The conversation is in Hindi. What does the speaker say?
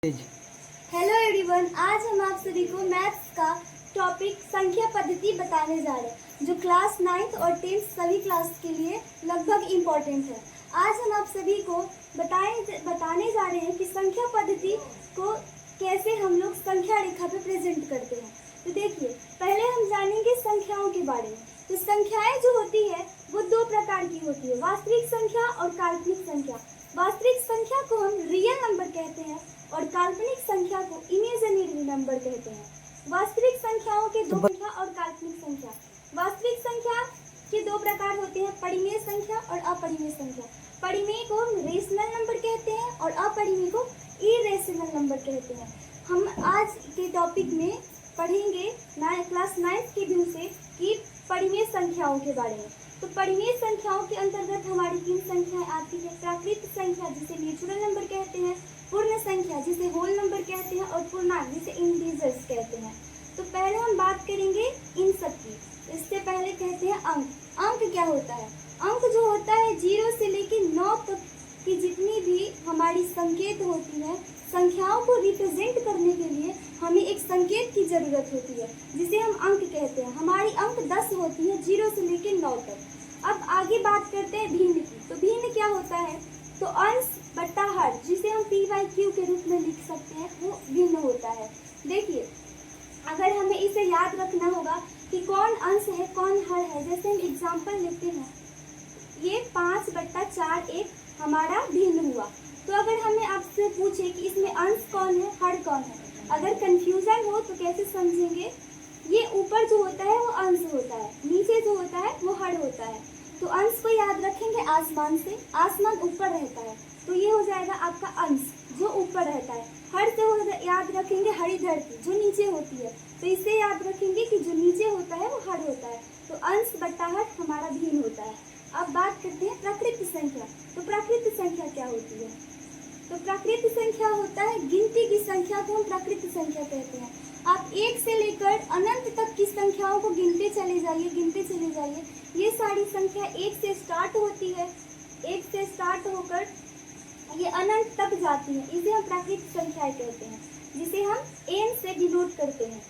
हेलो एवरीवन, आज हम आप सभी को मैथ्स का टॉपिक संख्या पद्धति बताने जा रहे हैं जो क्लास 9th और 10th सभी क्लास के लिए लगभग इम्पोर्टेंट है। आज हम आप सभी को बताने जा रहे हैं कि संख्या पद्धति को कैसे हम लोग संख्या रेखा पे प्रेजेंट करते हैं। तो देखिए, पहले हम जानेंगे संख्याओं के बारे में। तो संख्याएं जो होती है वो दो प्रकार की होती है, वास्तविक संख्या और काल्पनिक संख्या। वास्तविक संख्या को हम रियल नंबर कहते हैं और काल्पनिक संख्या को इमेजिनरी नंबर कहते हैं। वास्तविक संख्याओं के दो संख्या और काल्पनिक संख्या। वास्तविक संख्या के दो प्रकार होते हैं, परिमेय संख्या और अपरिमेय संख्या। परिमेय को हम रेशनल नंबर कहते हैं और अपरिमेय को इरेशनल नंबर कहते हैं। हम आज के टॉपिक में पढ़ेंगे क्लास 9th के व्यू से कि परिमेय संख्याओं के बारे में। तो परिमेय संख्याओं के अंतर्गत हमारी तीन संख्याएं आती है, प्राकृत संख्या जिसे नेचुरल नंबर कहते हैं, पूर्ण संख्या जिसे होल नंबर कहते हैं और पूर्णांक जिसे इंटीजर्स कहते हैं। तो पहले हम बात करेंगे इन सब की। इससे पहले कहते हैं अंक। अंक क्या होता है? अंक जो होता है 0 से लेकर 9 तक की जितनी भी हमारी संकेत होती है, संख्याओं को रिप्रेजेंट करने के लिए हमें एक संकेत की जरूरत होती है जिसे हम अंक कहते हैं। हमारी अंक 10 होती है 0 से लेकर 9 तक। अब आगे बात करते हैं भिन्न की। तो भिन्न क्या होता है? तो अंश बट्टा हर, जिसे हम p/q के रूप में लिख सकते हैं, वो भिन्न होता है। देखिए, अगर हमें इसे याद रखना होगा कि कौन अंश है कौन हर है, जैसे हम एग्जाम्पल लेते हैं, ये 5/4 एक हमारा भिन्न हुआ। तो अगर हमें आपसे पूछे कि इसमें अंश कौन है हर कौन है, अगर कंफ्यूजन हो तो कैसे समझेंगे? ये ऊपर जो होता है वो अंश होता है, नीचे जो होता है वो हर होता है। तो अंश को याद रखेंगे आसमान से, आसमान ऊपर रहता है तो ये हो जाएगा आपका अंश जो ऊपर रहता है। हर से हो याद रखेंगे हरी धरती जो नीचे होती है, तो इसे याद रखेंगे कि जो नीचे होता है वो हर होता है। तो अंश बट्टा हर हमारा भिन्न होता है। अब बात करते हैं प्राकृत संख्या। तो प्राकृत संख्या क्या होती है? तो प्राकृत संख्या होता है गिनती की संख्या को हम प्राकृत संख्या कहते हैं। आप 1 से लेकर अनंत तक की संख्याओं को गिनते चले जाइए। ये सारी संख्या 1 से स्टार्ट होती है, 1 से स्टार्ट होकर ये अनंत तक जाती है। इसे हम प्राकृत संख्याएं कहते हैं, जिसे हम n से डिनोट करते हैं।